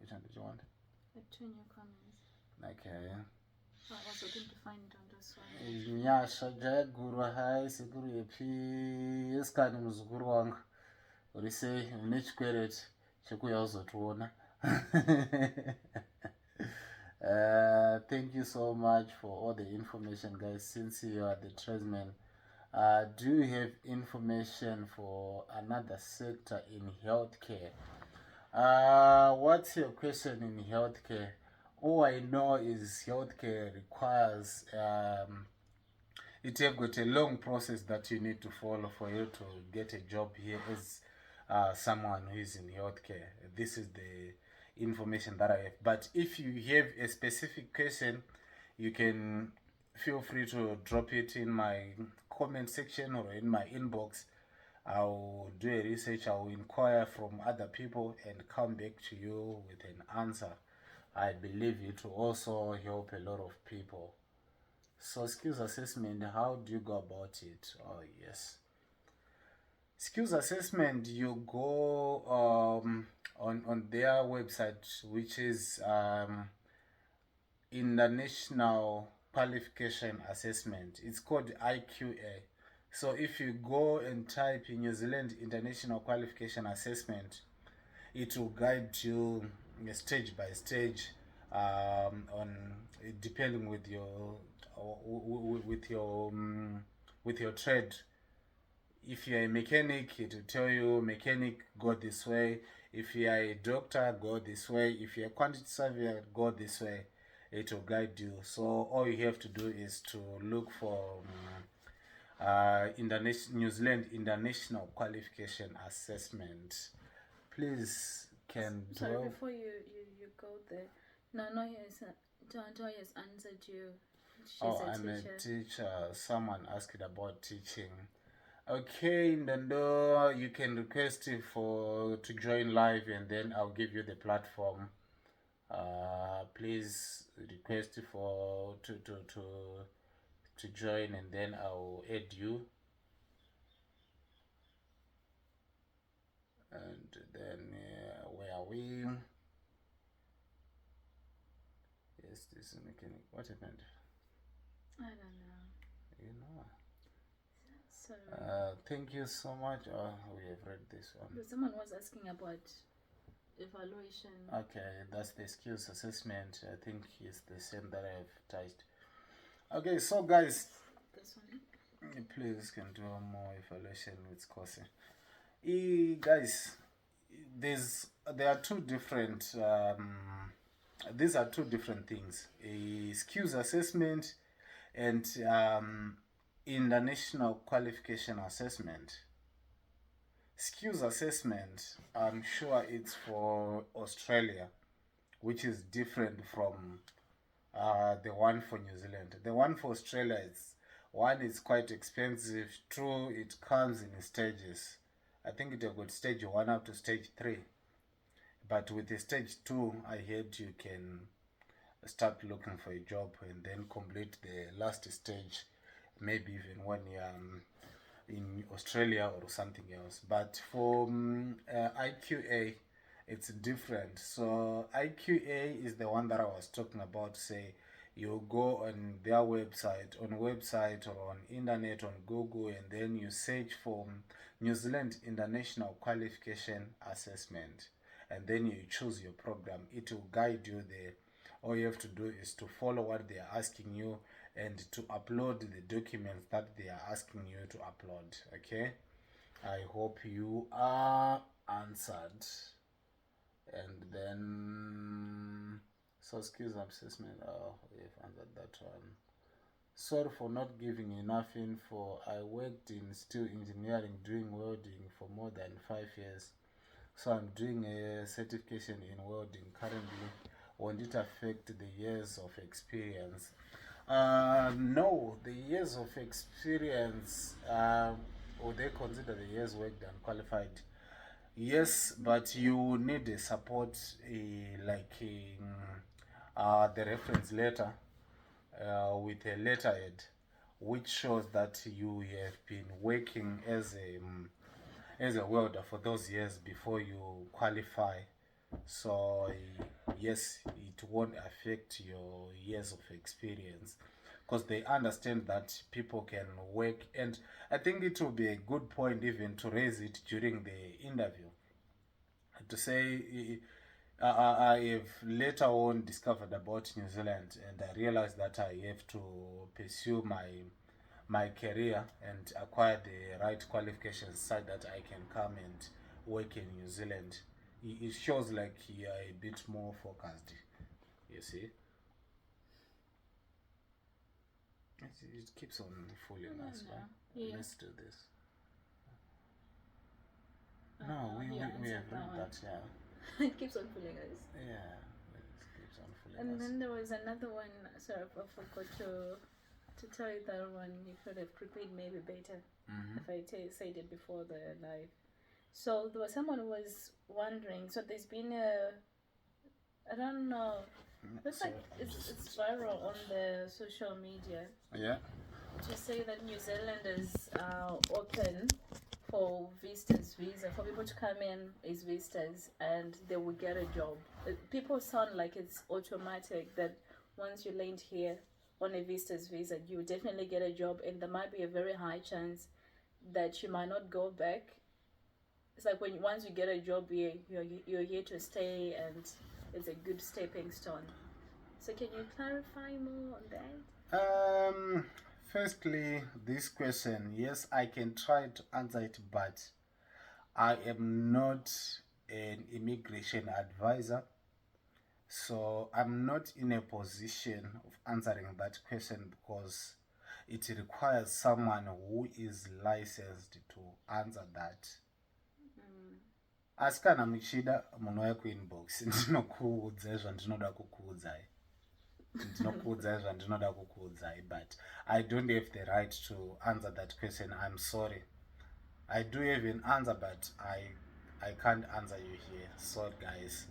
Which one did you want? The 2 new comments. Okay. I was hoping to find it on this one. Nyasha jagurwa hai sekuru yepi yesikani muzukuru wangu uri sei une chikwereti chekuya uzotiona. Thank you so much for all the information, guys. Since you are the tradesman, do you have information for another sector in healthcare? What's your question in healthcare? All I know is healthcare requires it have got a long process that you need to follow for you to get a job here as someone who is in healthcare. This is the information that I have. But if you have a specific question, you can feel free to drop it in my comment section or in my inbox. I'll do a research, I'll inquire from other people and come back to you with an answer. I believe it will also help a lot of people. So skills assessment, how do you go about it? Oh yes, skills assessment, you go on their website, which is International Qualification Assessment. It's called IQA. So if you go and type in New Zealand International Qualification Assessment, it will guide you stage by stage on depending with your trade. If you're a mechanic, it will tell you mechanic, go this way. If you're a doctor, go this way. If you're a quantity surveyor, go this way. It will guide you. So all you have to do is to look for New Zealand International Qualification Assessment. Please can Sorry, draw. before you go there. No, Tonto has answered you. I'm a teacher. Someone asked about teaching. Okay, Nando, you can request to join live, and then I'll give you the platform. Please request to join, and then I'll add you. And then where are we? Yes, this is mechanic. What happened? I don't know. You know. Sorry. Thank you so much. We have read this one. But someone was asking about evaluation. Okay, that's the skills assessment. I think it's the same that I've touched. Okay, so guys, This one. Please can do more evaluation with Kosi. Guys, there are two different. These are two different things: a skills assessment and international qualification assessment. Skills assessment, I'm sure it's for Australia, which is different from the one for New Zealand. The one for Australia is quite expensive. True, it comes in stages. I think it have got stage 1 up to stage 3. But with the stage 2, I heard you can start looking for a job and then complete the last stage, maybe even when you're in Australia or something else. But for IQA, it's different. So IQA is the one that I was talking about. Say you go on their website, or on internet, on Google, and then you search for New Zealand International Qualification Assessment, and then you choose your program. It will guide you there. All you have to do is to follow what they are asking you and to upload the documents that they are asking you to upload. Okay, I hope you are answered. And then so skills assessment, we've answered that one. Sorry for not giving enough info. I worked in steel engineering doing welding for more than 5 years, so I'm doing a certification in welding currently. Won't it affect the years of experience? No, the years of experience, or they consider the years worked and qualified. Yes, but you need a support, like the reference letter with a letterhead, which shows that you have been working as a welder for those years before you qualify. So yes, it won't affect your years of experience because they understand that people can work. And I think it will be a good point even to raise it during the interview to say I have later on discovered about New Zealand, and I realized that I have to pursue my career and acquire the right qualifications so that I can come and work in New Zealand. It shows like you are a bit more focused. You see, it keeps on fooling I us. don't know. Right? Yeah. Let's do this. No, we have answered read one. that. Yeah, It keeps on fooling us. yeah, it keeps on fooling And us. then there was another one. Sorry, I forgot to tell you that one. You could have prepared maybe better if I said it before the live. So there was someone who was wondering. So there's been a, I don't know. Looks like it's viral on the social media Yeah. to say that New Zealanders are open for visitors visa for people to come in as visitors and they will get a job. People sound like it's automatic that once you land here on a visitor's visa, you definitely get a job, and there might be a very high chance that you might not go back. It's like when once you get a job here, you're here to stay, and it's a good stepping stone. So can you clarify more on that? Firstly, this question, yes, I can try to answer it, but I am not an immigration advisor, so I'm not in a position of answering that question because it requires someone who is licensed to answer that. Asi kana muchida munouya kuinbox ndinokuudzai zvandinoda kukuudzai ndinokuudzai zvandinoda kukuudzai, but I don't have the right to answer that question. I'm sorry. I do have an answer, but I can't answer you here. Sorry, guys.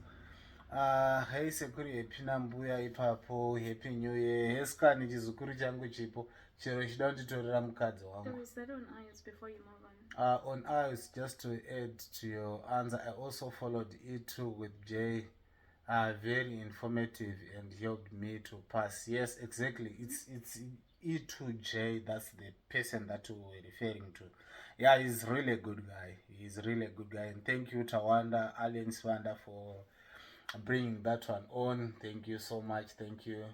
Hei sekuri happy nambuya ipapo, happy new year. Heskani chizukuru changu chipo chero chida kunditorera mukadzi wangu. So is that on iOS before you move on? On iOS, just to add to your answer, I also followed E2 with Jay. Very informative and helped me to pass. Yes, exactly. It's E2J. That's the person that we were referring to. Yeah, he's really a good guy. He's really a good guy. And thank you, Tawanda, Alien Swanda, for bringing that one on. Thank you so much. Thank you.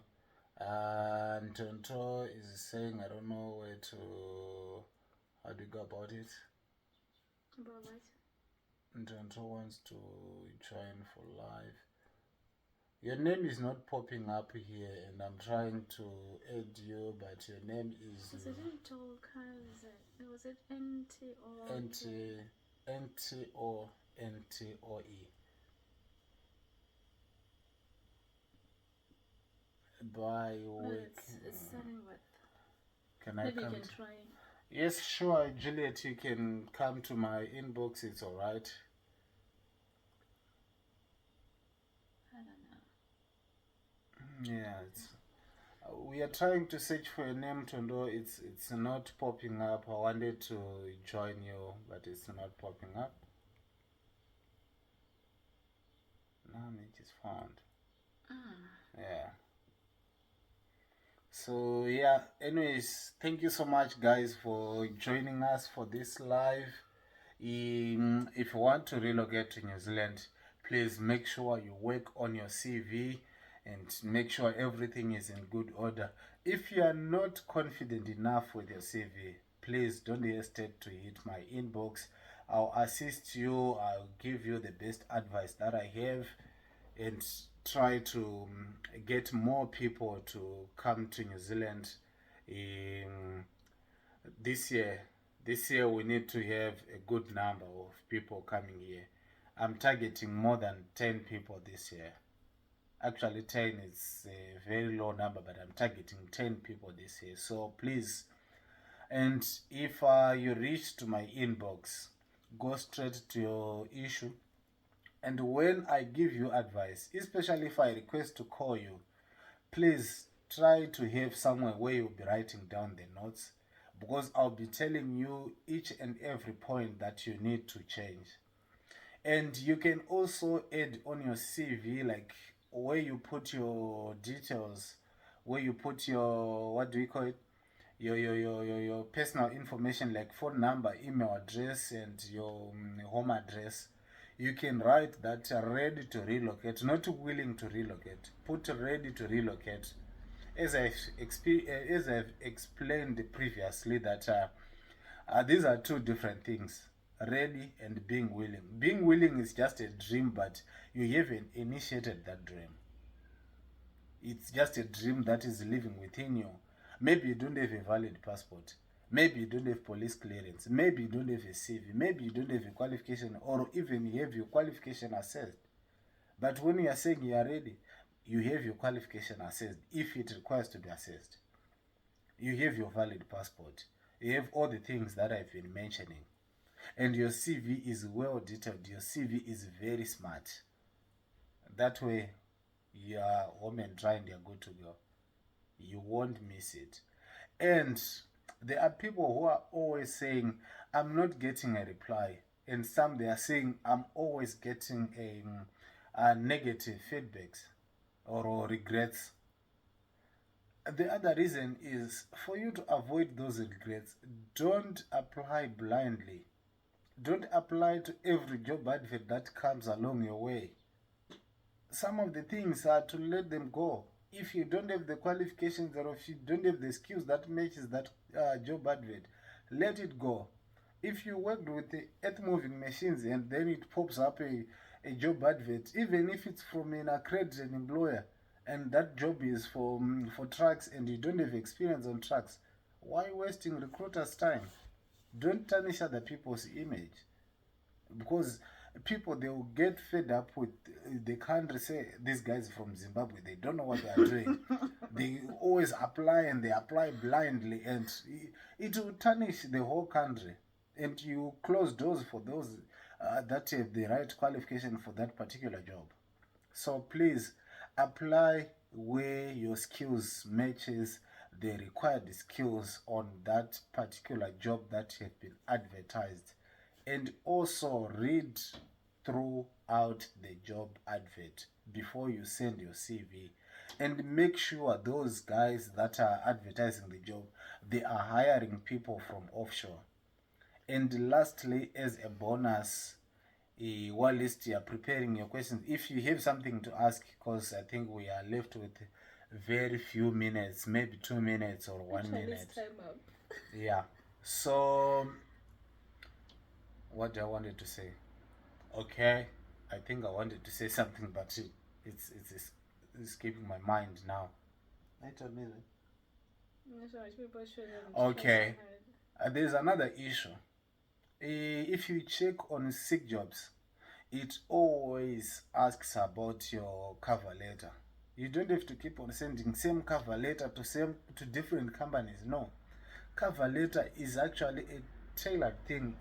Tonto is saying, I don't know where to, how do you go about it? About what? Tonto wants to join for live. Your name is not popping up here, and I'm trying to add you, but your name is. Is it Tolkaze? Was it NTO? NTOE. By week. It's starting with. Can I Maybe come? You can try. Yes, sure, Juliet. You can come to my inbox. It's all right. I don't know. Yeah, we are trying to search for a name, Tondo. It's not popping up. I wanted to join you, but it's not popping up. None it is found. Yeah. So yeah, anyways, thank you so much, guys, for joining us for this live. If you want to relocate to New Zealand, please make sure you work on your CV and make sure everything is in good order. If you are not confident enough with your CV, please don't hesitate to hit my inbox. I'll assist you. I'll give you the best advice that I have and try to get more people to come to New Zealand this year. This year we need to have a good number of people coming here. I'm targeting more than 10 people this year. Actually 10 is a very low number, but I'm targeting 10 people this year. So please, and if you reach to my inbox, go straight to your issue. And when I give you advice, especially if I request to call you, please try to have somewhere where you'll be writing down the notes, because I'll be telling you each and every point that you need to change. And you can also add on your CV, like where you put your details, where you put your, what do we call it, your personal information, like phone number, email address, and your home address. You can write that ready to relocate, not willing to relocate. Put ready to relocate. As I've explained previously, that these are two different things: ready and being willing. Being willing is just a dream, but you haven't initiated that dream. It's just a dream that is living within you. Maybe you don't have a valid passport. Maybe you don't have police clearance. Maybe you don't have a CV. Maybe you don't have a qualification, or even you have your qualification assessed. But when you are saying you are ready, you have your qualification assessed if it requires to be assessed. You have your valid passport. You have all the things that I've been mentioning. And your CV is well detailed. Your CV is very smart. That way, you are home and dry and you're good to go. You won't miss it. And there are people who are always saying, I'm not getting a reply. And some they are saying, I'm always getting a negative feedbacks or regrets. The other reason is for you to avoid those regrets, don't apply blindly. Don't apply to every job advert that comes along your way. Some of the things are to let them go. If you don't have the qualifications, or if you don't have the skills that matches that job advert, let it go. If you worked with the earth moving machines and then it pops up a job advert, even if it's from an accredited employer, and that job is for trucks and you don't have experience on trucks, why wasting recruiters' time? Don't tarnish other people's image, because people, they will get fed up with the country. Say these guys from Zimbabwe, they don't know what they are doing. They always apply and they apply blindly, and it will tarnish the whole country, and you close doors for those that have the right qualification for that particular job. So please apply where your skills matches the required skills on that particular job that have been advertised, and also read throughout the job advert before you send your CV, and make sure those guys that are advertising the job, they are hiring people from offshore. And lastly, as a bonus, while least you are preparing your questions, if you have something to ask, because I think we are left with very few minutes, maybe 2 minutes or 1 minute. Time up. Yeah. So, what I wanted to say? Okay, I think I wanted to say something, but it's escaping my mind now. Wait a minute. Okay, there's another issue. If you check on sick jobs, it always asks about your cover letter. You don't have to keep on sending same cover letter to different companies. No, cover letter is actually a tailored thing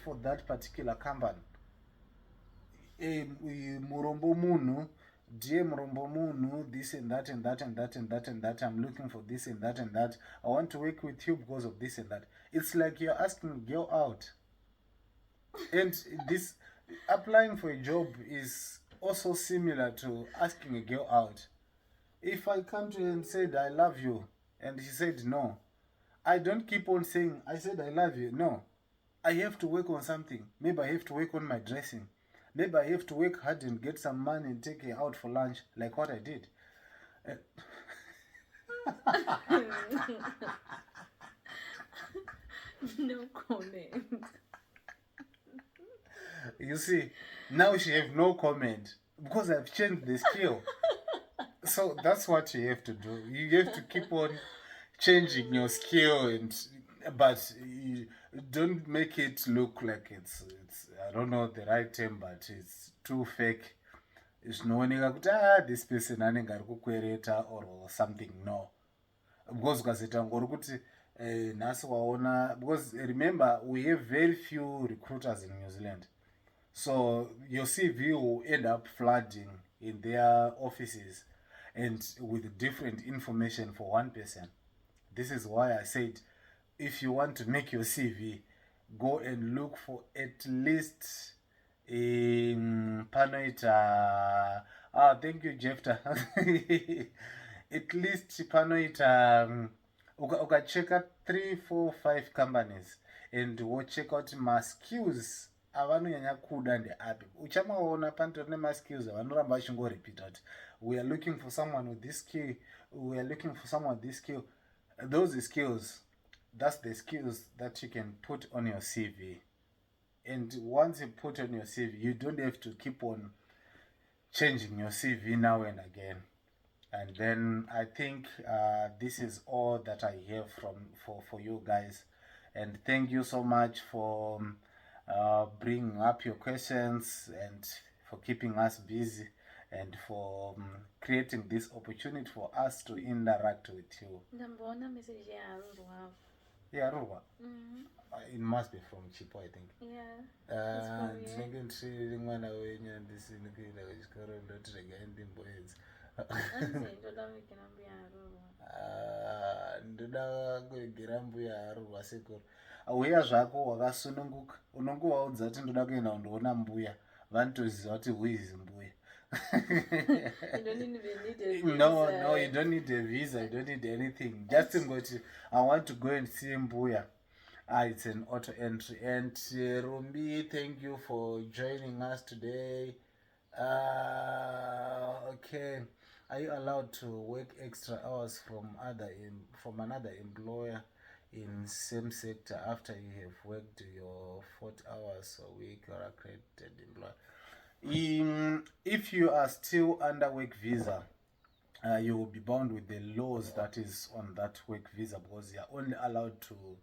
for that particular company. Murombo Munu, dear Murombo Munu, this and that and that and that and that and that. I'm looking for this and that and that. I want to work with you because of this and that. It's like you're asking a girl out. And this applying for a job is also similar to asking a girl out. If I come to her and said I love you, and she said no, I don't keep on saying I said I love you. No, I have to work on something. Maybe I have to work on my dressing. Maybe I have to work hard and get some money and take her out for lunch, like what I did. No comment. You see, now she have no comment because I've changed the skill. So that's what you have to do. You have to keep on changing your skill, but you don't make it look like it's I don't know the right term, but it's too fake. Zvinooneka kuti this person anenge ari kukwereta or something. No, because ukazoita ngori kuti nhasi waona, because remember we have very few recruiters in New Zealand, so your CV will end up flooding in their offices and with different information for one person. This is why I said, if you want to make your CV, go and look for at least panoita thank you Jefta. At least panoita ukacheka 3 4 5 companies and wocheka kuti maskills avanonyanya kuda ndeapi uchamaona panotori nemaskills avanoramba vachingorepita kuti we are looking for someone with this skill, we are looking for someone with this skill. Those skills, that's the skills that you can put on your CV. And once you put on your CV, you don't have to keep on changing your CV now and again. And then I think this is all that I have for you guys. And thank you so much for bringing up your questions and for keeping us busy and for creating this opportunity for us to interact with you. Ndambona message ya Ruwa. Yeah, Ruwa. It must be from Chipo, I think. Yeah. Ndinenge mwana wenyu ndisinokuenda kuchikoro ndotirega ndimbo idzi. Ndoda kuegera mbuya Ruwa sekuru. Uya zvako wakasununguka unongovaudza kuti ndoda kuenda kundoona mbuya vanotoziva kuti who is mbuya. You don't even need a visa. No, you don't need a visa, you don't need anything. Just go to, I want to go and see Mbuya. It's an auto entry. And Rumbi, thank you for joining us today. Okay. Are you allowed to work extra hours from another employer in same sector after you have worked your 40 hours a week or accredited employer? If you are still under work visa, you will be bound with the laws that is on that work visa, because you are only allowed to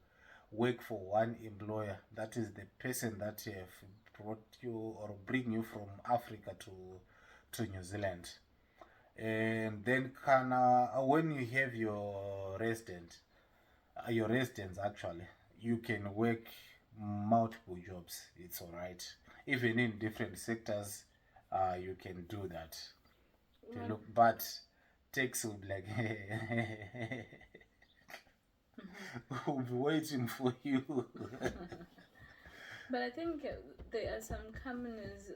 work for one employer. That is the person that have brought you or bring you from Africa to New Zealand. And then when you have your residence actually, you can work multiple jobs. It's all right. Even in different sectors, you can do that. Yeah. But takes will be like, we'll be waiting for you. But I think there are some companies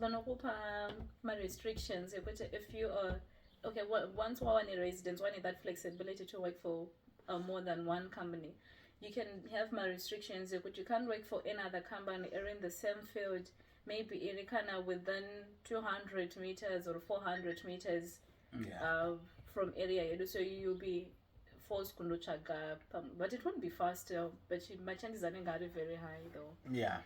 vanokupa restrictions. If you are once one residence, one that flexibility to work for more than one company. You can have my restrictions, but you can't work for any other company or in the same field, maybe in within 200 meters or 400 meters from area. So you'll be forced to check but it won't be faster, but my chances are very high though. Yeah.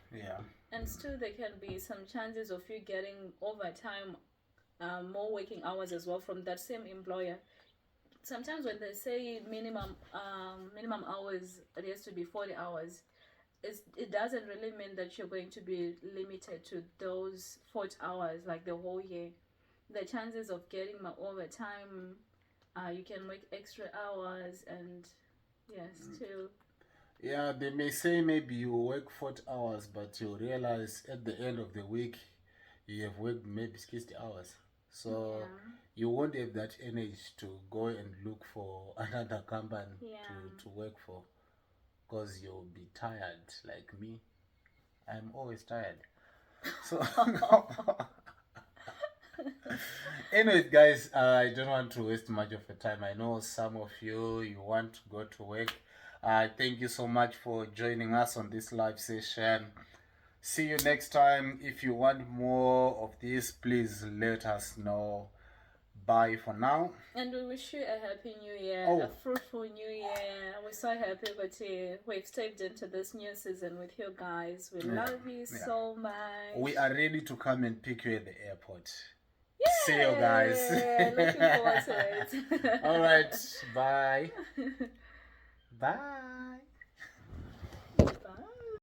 And still there can be some chances of you getting overtime, more working hours as well from that same employer. Sometimes when they say minimum hours, it has to be 40 hours. It doesn't really mean that you're going to be limited to those 40 hours like the whole year. The chances of getting my overtime, you can work extra hours and still. Yeah, they may say maybe you work 40 hours, but you realize at the end of the week you have worked maybe 60 hours. So you won't have that energy to go and look for another company to work for, because you'll be tired like me. I'm always tired. So anyways, guys, I don't want to waste much of your time. I know some of you want to go to work. Thank you so much for joining us on this live session. See you next time. If you want more of this, please let us know. Bye for now. And we wish you a happy new year, a fruitful new year. We're so happy that we've stepped into this new season with you guys. We love you so much. We are ready to come and pick you at the airport. See you guys. Looking forward to it. All right. Bye. Bye.